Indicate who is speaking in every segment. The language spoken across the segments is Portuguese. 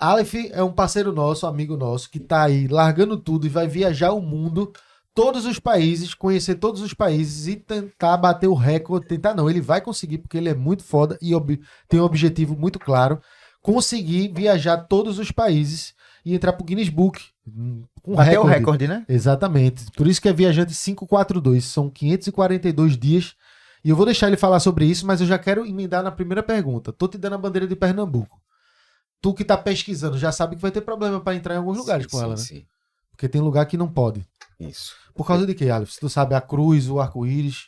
Speaker 1: Aleph é um parceiro nosso, amigo nosso, que tá aí largando tudo e vai viajar o mundo, todos os países, conhecer todos os países e tentar bater o recorde. Tentar não, ele vai conseguir, porque ele é muito foda e tem um objetivo muito claro: conseguir viajar todos os países e entrar pro Guinness Book. Com
Speaker 2: Bater o recorde, né?
Speaker 1: Exatamente. Por isso que é Viajante 542. São 542 dias. E eu vou deixar ele falar sobre isso, mas eu já quero emendar na primeira pergunta. Tô te dando a bandeira de Pernambuco. Tu que tá pesquisando já sabe que vai ter problema para entrar em alguns lugares com ela, né?
Speaker 3: Sim.
Speaker 1: Porque tem lugar que não pode.
Speaker 3: Isso.
Speaker 1: Por causa de quê, Aleph? Tu sabe a cruz, o arco-íris.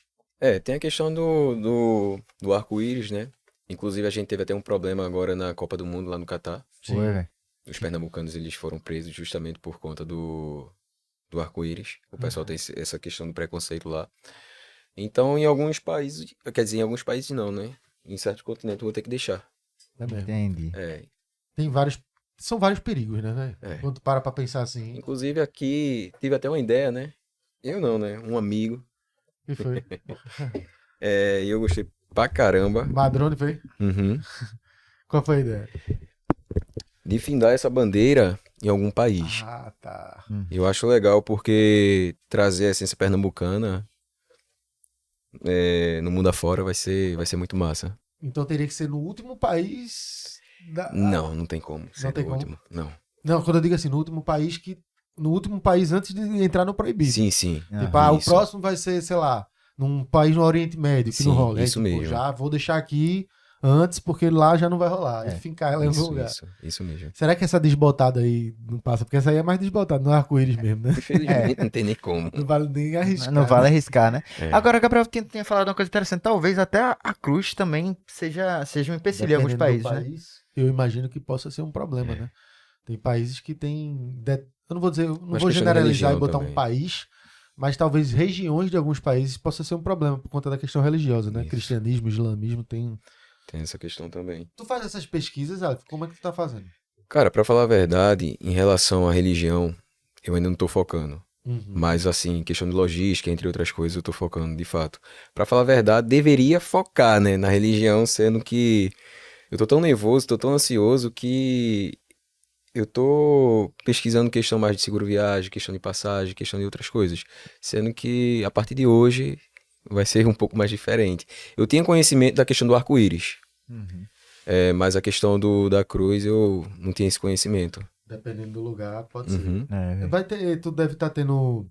Speaker 3: Tem a questão do arco-íris, né? Inclusive, a gente teve até um problema agora na Copa do Mundo lá no Catar.
Speaker 2: Foi, velho.
Speaker 3: Os pernambucanos, eles foram presos justamente por conta do arco-íris. O pessoal tem essa questão do preconceito lá. Então, em alguns países... Quer dizer, em alguns países não, né? Em certos continentes eu vou ter que deixar.
Speaker 1: É mesmo.
Speaker 2: Entendi.
Speaker 1: Tem vários... São vários perigos, né, velho?
Speaker 3: É.
Speaker 1: Quando tu para pra pensar assim.
Speaker 3: Inclusive, aqui, tive até uma ideia, né? Eu não, né? Um amigo.
Speaker 1: O que foi?
Speaker 3: E eu gostei pra caramba.
Speaker 1: Madrone foi?
Speaker 3: Uhum.
Speaker 1: Qual foi a ideia?
Speaker 3: De findar essa bandeira em algum país.
Speaker 1: Ah, tá.
Speaker 3: Eu acho legal porque trazer a essência pernambucana no mundo afora vai ser muito massa.
Speaker 1: Então teria que ser no último país...
Speaker 3: Não tem como ser
Speaker 1: tem
Speaker 3: no
Speaker 1: como?
Speaker 3: último. Não.
Speaker 1: Não, quando eu digo assim, no último país antes de entrar no proibido.
Speaker 3: Sim.
Speaker 1: Tipo, o
Speaker 3: Isso.
Speaker 1: próximo vai ser, sei lá, num país no Oriente Médio, que
Speaker 3: Sim,
Speaker 1: não rola. Aí,
Speaker 3: isso
Speaker 1: tipo,
Speaker 3: mesmo.
Speaker 1: já vou deixar aqui antes, porque lá já não vai rolar. E fincar ela em algum lugar.
Speaker 3: Isso mesmo.
Speaker 1: Será que essa desbotada aí não passa? Porque essa aí é mais desbotada, não é arco-íris mesmo, né?
Speaker 3: Infelizmente não tem nem como.
Speaker 1: Não vale nem arriscar.
Speaker 2: Não vale arriscar, né?
Speaker 3: É.
Speaker 2: Agora, Gabriel tinha falado uma coisa interessante. Talvez até a cruz também seja um empecilho em alguns
Speaker 1: Dependendo do
Speaker 2: países, né?
Speaker 1: eu imagino que possa ser um problema, né? Tem países que tem... Eu não vou dizer, não
Speaker 3: Mas
Speaker 1: vou
Speaker 3: questão de
Speaker 1: generalizar e
Speaker 3: religião
Speaker 1: botar um
Speaker 3: também.
Speaker 1: país, mas talvez regiões de alguns países possa ser um problema por conta da questão religiosa, né?
Speaker 3: Isso.
Speaker 1: Cristianismo, islamismo, tem...
Speaker 3: Tem essa questão também.
Speaker 1: Tu faz essas pesquisas, Aleph? Como é que tu tá fazendo?
Speaker 3: Cara, pra falar a verdade, em relação à religião, eu ainda não tô focando. Mas, assim, questão de logística, entre outras coisas, eu tô focando, de fato. Pra falar a verdade, deveria focar, né, na religião, sendo que eu tô tão nervoso, tô tão ansioso que eu tô pesquisando questão mais de seguro viagem, questão de passagem, questão de outras coisas. Sendo que, a partir de hoje, vai ser um pouco mais diferente. Eu tinha conhecimento da questão do arco-íris. Mas a questão da cruz, eu não tinha esse conhecimento.
Speaker 1: Dependendo do lugar, pode
Speaker 3: Uhum.
Speaker 1: ser. Vai ter, tu deve estar tendo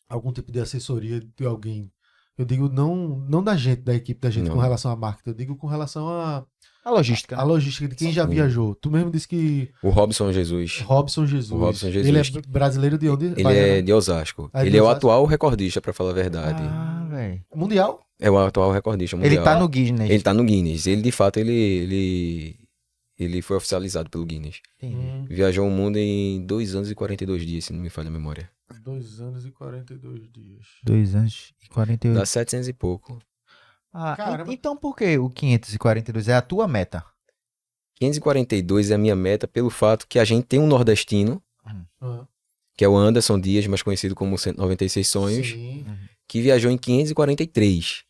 Speaker 1: algum tipo de assessoria de alguém. Eu digo não da gente, da equipe da gente,
Speaker 3: Não.
Speaker 1: com relação à marketing. Eu digo com relação
Speaker 2: A logística,
Speaker 1: à
Speaker 2: né?
Speaker 1: logística de quem já
Speaker 3: Sim.
Speaker 1: viajou. Tu mesmo disse que
Speaker 3: O Robson Jesus.
Speaker 1: Robson Jesus.
Speaker 3: O Robson Jesus.
Speaker 1: Ele é brasileiro de onde?
Speaker 3: Ele
Speaker 1: Baiano?
Speaker 3: é de Osasco.
Speaker 1: Ah, de
Speaker 3: Ele é o
Speaker 1: Osasco.
Speaker 3: atual recordista, pra falar a verdade.
Speaker 2: Velho.
Speaker 1: Mundial?
Speaker 3: É o atual recordista mundial.
Speaker 2: Ele tá no Guinness.
Speaker 3: Ele tá no Guinness. Ele, de fato, ele foi oficializado pelo Guinness.
Speaker 2: Entendi.
Speaker 3: Viajou o mundo em 2 anos e 42 dias, se não me falha a memória.
Speaker 1: 2 anos e 42 dias.
Speaker 2: 2 anos e 48.
Speaker 3: Dá 700 e pouco.
Speaker 1: Caramba.
Speaker 2: Então por que o 542 é a tua meta?
Speaker 3: 542 é a minha meta pelo fato que a gente tem um nordestino,
Speaker 1: Ah,
Speaker 3: que é o Anderson Dias, mais conhecido como 196 Sonhos,
Speaker 1: sim.
Speaker 3: que viajou em 543.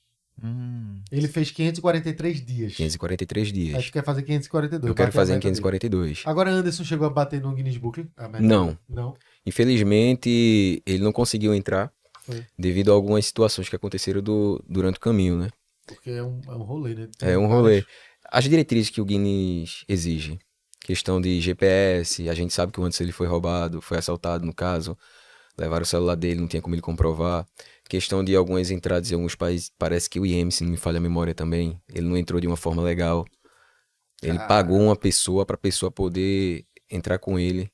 Speaker 1: Ele fez 543 dias.
Speaker 3: 543
Speaker 1: Aí
Speaker 3: dias.
Speaker 1: tu quer fazer 542.
Speaker 3: Eu quero
Speaker 1: bater a
Speaker 3: fazer em
Speaker 1: meta dele.
Speaker 3: 542.
Speaker 1: Agora Anderson chegou a bater no Guinness Book? A meta
Speaker 3: Não.
Speaker 1: dele? Não.
Speaker 3: Infelizmente, ele não conseguiu entrar
Speaker 1: Foi.
Speaker 3: devido a algumas situações que aconteceram durante o caminho, né?
Speaker 1: Porque é um rolê, né?
Speaker 3: É um rolê. As diretrizes que o Guinness exige, questão de GPS, a gente sabe que o Anderson ele foi roubado, foi assaltado no caso, levaram o celular dele, não tinha como ele comprovar. Questão de algumas entradas em alguns países, parece que o IEM, se não me falha a memória também, ele não entrou de uma forma legal. Ele pagou uma pessoa pra pessoa poder entrar com ele.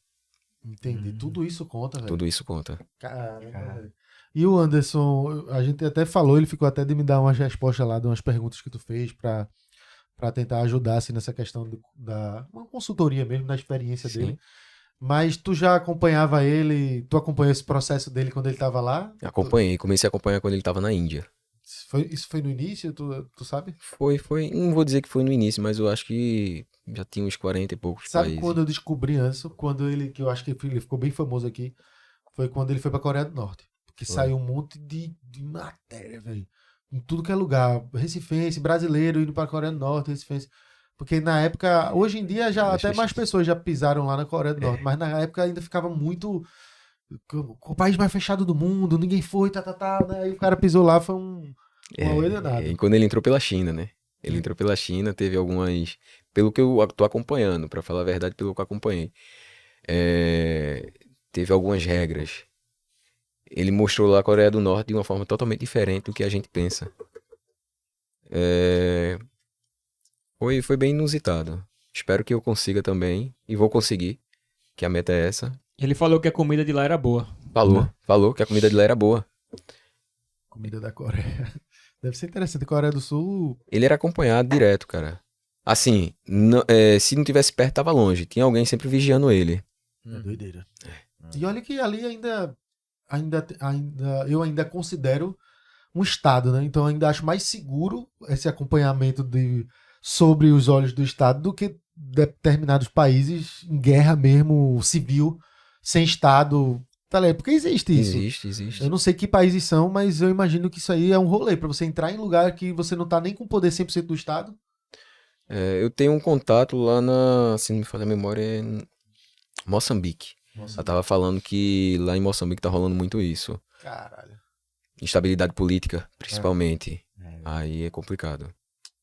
Speaker 1: Entendi. Tudo isso conta, velho.
Speaker 3: Tudo isso conta.
Speaker 1: Caramba, velho. E o Anderson, a gente até falou, ele ficou até de me dar umas respostas lá, de umas perguntas que tu fez pra tentar ajudar assim, nessa questão da uma consultoria mesmo, da experiência
Speaker 3: Sim.
Speaker 1: dele. Mas tu já acompanhava ele, tu acompanhou esse processo dele quando ele tava lá?
Speaker 3: Acompanhei, comecei a acompanhar quando ele tava na Índia.
Speaker 1: Isso foi no início, tu sabe?
Speaker 3: Foi, não vou dizer que foi no início, mas eu acho que já tinha uns 40 e poucos
Speaker 1: Sabe
Speaker 3: países.
Speaker 1: quando eu descobri Anderson, que eu acho que ele ficou bem famoso aqui, foi quando ele foi pra Coreia do Norte. Porque saiu um monte de matéria, velho. Em tudo que é lugar. Recifense, brasileiro indo pra Coreia do Norte, Recifense. Porque na época, hoje em dia já
Speaker 3: Deixa
Speaker 1: até mais
Speaker 3: isso.
Speaker 1: pessoas já pisaram lá na Coreia do Norte, mas na época ainda ficava muito o país mais fechado do mundo, ninguém foi, né? Aí o cara pisou lá, foi uma oi danada.
Speaker 3: E quando ele entrou pela China, né? Ele entrou pela China, teve algumas. Pelo que eu tô acompanhando, pra falar a verdade, pelo que eu acompanhei. Teve algumas regras. Ele mostrou lá a Coreia do Norte de uma forma totalmente diferente do que a gente pensa. É, foi bem inusitado. Espero que eu consiga também. E vou conseguir. Que a meta é essa.
Speaker 4: Ele falou que a comida de lá era boa.
Speaker 3: Falou que a comida de lá era boa.
Speaker 1: Comida da Coreia. Deve ser interessante. Coreia do Sul.
Speaker 3: Ele era acompanhado direto, cara. Assim, se não tivesse perto, tava longe. Tinha alguém sempre vigiando ele.
Speaker 1: É doideira. E olha que ali eu ainda considero um estado, né? Então eu ainda acho mais seguro esse acompanhamento sobre os olhos do Estado do que determinados países em guerra mesmo, civil, sem Estado. Tá ligado? Porque existe isso.
Speaker 3: Existe.
Speaker 1: Eu não sei que países são, mas eu imagino que isso aí é um rolê pra você entrar em lugar que você não tá nem com o poder 100% do Estado.
Speaker 3: Eu tenho um contato lá se não me falha a memória, é em Moçambique. Ela tava falando que lá em Moçambique tá rolando muito isso.
Speaker 1: Caralho.
Speaker 3: Instabilidade política, principalmente. Aí é complicado.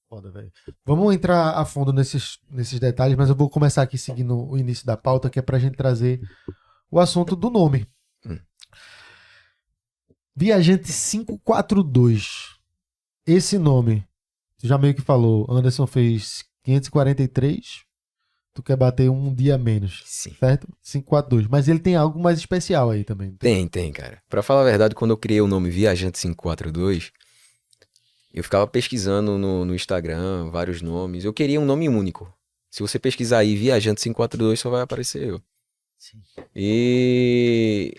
Speaker 1: Foda, velho. Vamos entrar a fundo nesses detalhes, mas eu vou começar aqui seguindo o início da pauta, que é pra gente trazer o assunto do nome. Viajante 542. Esse nome, tu já meio que falou, Anderson fez 543. Tu quer bater um dia a menos,
Speaker 3: Sim.
Speaker 1: certo? 542. Mas ele tem algo mais especial aí também.
Speaker 3: Tem, cara. Pra falar a verdade, quando eu criei o nome Viajante 542, eu ficava pesquisando no Instagram vários nomes. Eu queria um nome único. Se você pesquisar aí Viajante 542, só vai aparecer eu.
Speaker 2: Sim.
Speaker 3: E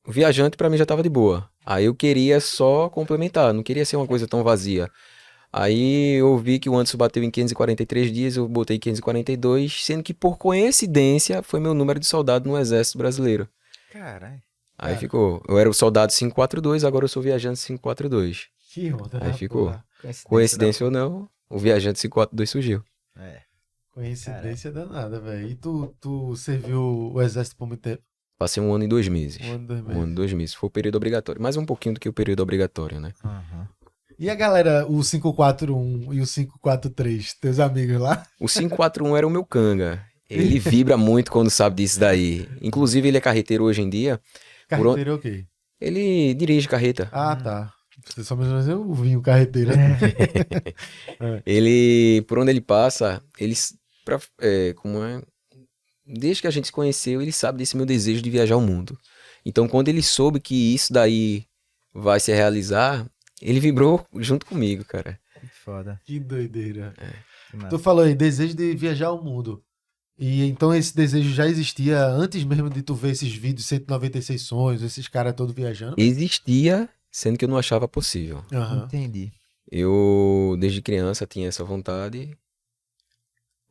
Speaker 3: o Viajante pra mim já tava de boa. Aí eu queria só complementar, não queria ser uma coisa tão vazia. Aí eu vi que o Anderson bateu em 543 dias, eu botei 542, sendo que por coincidência foi meu número de soldado no Exército Brasileiro.
Speaker 2: Caralho.
Speaker 3: Aí ficou, eu era o soldado 542, agora eu sou viajante 542.
Speaker 1: Que onda,
Speaker 3: Aí ficou.
Speaker 1: porra.
Speaker 3: Coincidência ou não, o viajante 542 surgiu.
Speaker 2: É.
Speaker 1: Coincidência danada, velho. E tu serviu o exército por muito tempo?
Speaker 3: Passei 1 ano e 2 meses.
Speaker 1: 1 ano e 2 meses.
Speaker 3: 1 ano e 2 meses. Foi o período obrigatório. Mais um pouquinho do que o período obrigatório, né?
Speaker 1: E a galera, o 541 e o 543, teus amigos lá?
Speaker 3: O 541 era o meu canga. Ele vibra muito quando sabe disso daí. Inclusive, ele é carreteiro hoje em dia.
Speaker 1: Carreteiro é o quê?
Speaker 3: Ele dirige carreta.
Speaker 1: Ah, tá. Só mais ou menos eu vi o carreteiro.
Speaker 3: Ele, por onde ele passa, como é? Desde que a gente se conheceu, ele sabe desse meu desejo de viajar o mundo. Então, quando ele soube que isso daí vai se realizar, ele vibrou junto comigo, cara.
Speaker 2: Que foda.
Speaker 1: Que doideira.
Speaker 2: Que massa.
Speaker 1: Tu falou aí, desejo de viajar o mundo. E então esse desejo já existia antes mesmo de tu ver esses vídeos 196 sonhos, esses caras todos viajando?
Speaker 3: Existia, sendo que eu não achava possível.
Speaker 1: Aham.
Speaker 2: Entendi.
Speaker 3: Eu, desde criança, tinha essa vontade,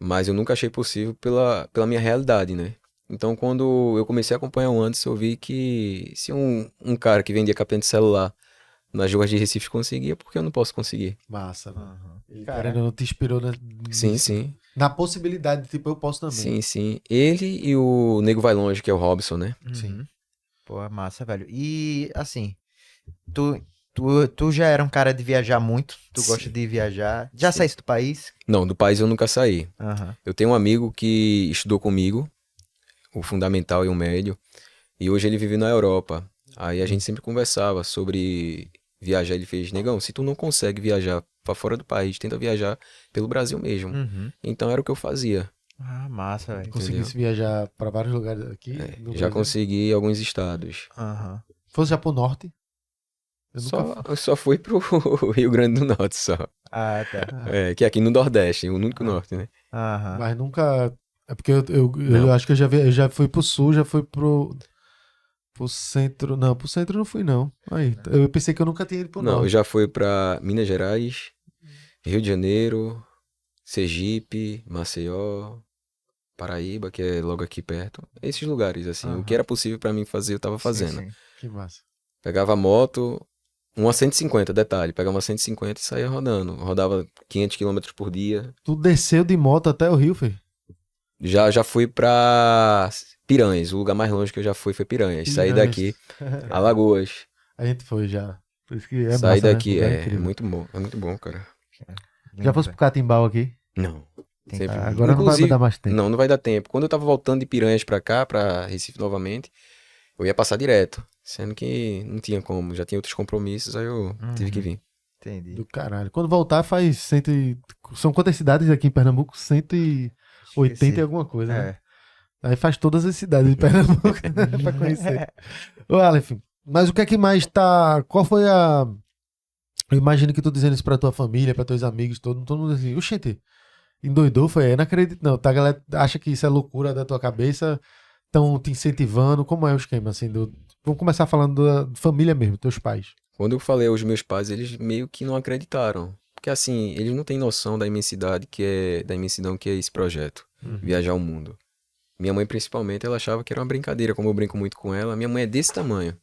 Speaker 3: mas eu nunca achei possível pela minha realidade, né? Então, quando eu comecei a acompanhar o Anderson, eu vi que se um cara que vendia capinha de celular nas ruas de Recife conseguia, por que eu não posso conseguir?
Speaker 1: Massa, mano. Ele,
Speaker 2: Cara.
Speaker 1: querendo ou não, te inspirou
Speaker 3: Sim,
Speaker 1: nisso.
Speaker 3: sim.
Speaker 1: Na possibilidade, tipo, eu posso também.
Speaker 3: Sim, sim. Ele e o Nego Vai Longe, que é o Robson, né?
Speaker 1: Sim.
Speaker 2: Pô, é massa, velho. E, assim, tu já era um cara de viajar muito? Tu
Speaker 3: Sim.
Speaker 2: gosta de viajar? Já saíste do país?
Speaker 3: Não, do país eu nunca saí.
Speaker 2: Aham.
Speaker 3: Eu tenho um amigo que estudou comigo, o fundamental e o médio, e hoje ele vive na Europa. Aí a gente sempre conversava sobre viajar. Ele fez, negão, se tu não consegue viajar pra fora do país, tenta viajar pelo Brasil mesmo.
Speaker 2: Uhum.
Speaker 3: Então era o que eu fazia.
Speaker 2: Ah, massa, velho.
Speaker 1: Conseguisse viajar pra vários lugares aqui. no
Speaker 3: Já
Speaker 1: Brasil.
Speaker 3: consegui alguns estados.
Speaker 2: Aham.
Speaker 1: Fosse já pro norte. Eu nunca
Speaker 3: Eu só fui pro Rio Grande do Norte, só.
Speaker 2: Ah, tá.
Speaker 3: Que é aqui no Nordeste, o único norte, né?
Speaker 2: Aham.
Speaker 1: Mas nunca. É porque eu
Speaker 3: Não.
Speaker 1: acho que eu já fui pro sul, já fui pro centro. Não, pro centro eu não fui, não. Aí, eu pensei que eu nunca tinha ido pro
Speaker 3: Não, eu
Speaker 1: norte.
Speaker 3: já fui pra Minas Gerais, Rio de Janeiro, Sergipe, Maceió, Paraíba, que é logo aqui perto. Esses lugares, assim, o que era possível pra mim fazer, eu tava fazendo.
Speaker 2: Sim, sim.
Speaker 1: Que massa.
Speaker 3: Pegava a moto, Uma 150, detalhe. Pegava uma 150 e saía rodando. Rodava 500 quilômetros por dia.
Speaker 1: Tu desceu de moto até o Rio, filho?
Speaker 3: Já fui pra Piranhas. O lugar mais longe que eu já fui foi Piranhas. Saí
Speaker 1: Piranhas.
Speaker 3: daqui, Alagoas.
Speaker 1: A gente foi já. Por isso que é
Speaker 3: Saí
Speaker 1: massa, né?
Speaker 3: daqui,
Speaker 1: Lugar
Speaker 3: é
Speaker 1: incrível.
Speaker 3: muito bom. É muito bom, cara.
Speaker 1: Já fosse pro Catimbau aqui?
Speaker 3: Não.
Speaker 2: Tem
Speaker 3: Sempre.
Speaker 1: Ah, agora não vai
Speaker 3: Inclusive,
Speaker 1: dar mais tempo.
Speaker 3: não vai dar tempo. Quando eu tava voltando de Piranhas pra cá, pra Recife novamente, eu ia passar direto. Sendo que não tinha como, já tinha outros compromissos, aí eu tive que vir.
Speaker 2: Entendi.
Speaker 1: Do caralho. Quando voltar faz São quantas cidades aqui em Pernambuco? 180
Speaker 2: Esqueci.
Speaker 1: e alguma coisa, né?
Speaker 2: É.
Speaker 1: Aí faz todas as cidades de Pernambuco pra conhecer. Ô, Aleph, mas o que é que mais tá... Qual foi a... Eu imagino que tu dizendo isso pra tua família, pra teus amigos, todo mundo assim, oxente, endoidou, foi? Eu não acredito não. Tá, a galera acha que isso é loucura da tua cabeça, estão te incentivando. Como é o esquema, assim, do... Vamos começar falando da família mesmo, teus pais.
Speaker 3: Quando eu falei aos meus pais, eles meio que não acreditaram. Porque assim, eles não têm noção da imensidão que é esse projeto, viajar o mundo. Minha mãe, principalmente, ela achava que era uma brincadeira, como eu brinco muito com ela. Minha mãe é desse tamanho.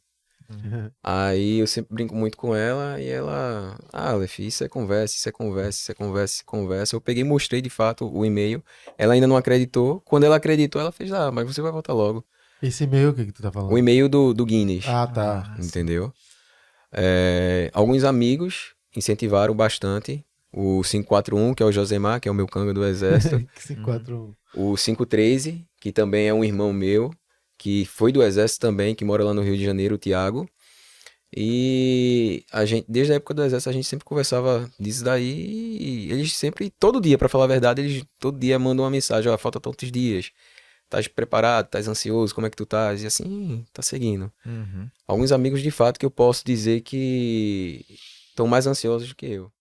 Speaker 3: Aí eu sempre brinco muito com ela e ela... Ah, Aleph, isso é conversa, isso é conversa, isso é conversa, isso é conversa. Eu peguei e mostrei, de fato, o e-mail. Ela ainda não acreditou. Quando ela acreditou, ela fez, mas você vai voltar logo.
Speaker 1: Esse e-mail, o que tu tá falando?
Speaker 3: O e-mail do Guinness,
Speaker 1: Ah, tá.
Speaker 3: entendeu? Alguns amigos incentivaram bastante. O 541, que é o Josemar, que é o meu canga do exército.
Speaker 1: Que se enquadram.
Speaker 3: O 513, que também é um irmão meu, que foi do exército também, que mora lá no Rio de Janeiro, o Thiago. E a gente, desde a época do exército, a gente sempre conversava disso daí. E eles sempre, todo dia, pra falar a verdade, eles todo dia mandam uma mensagem: ó, falta tantos dias. Estás preparado? Estás ansioso? Como é que tu estás? E assim, tá seguindo. Alguns amigos, de fato, que eu posso dizer que estão mais ansiosos do que eu.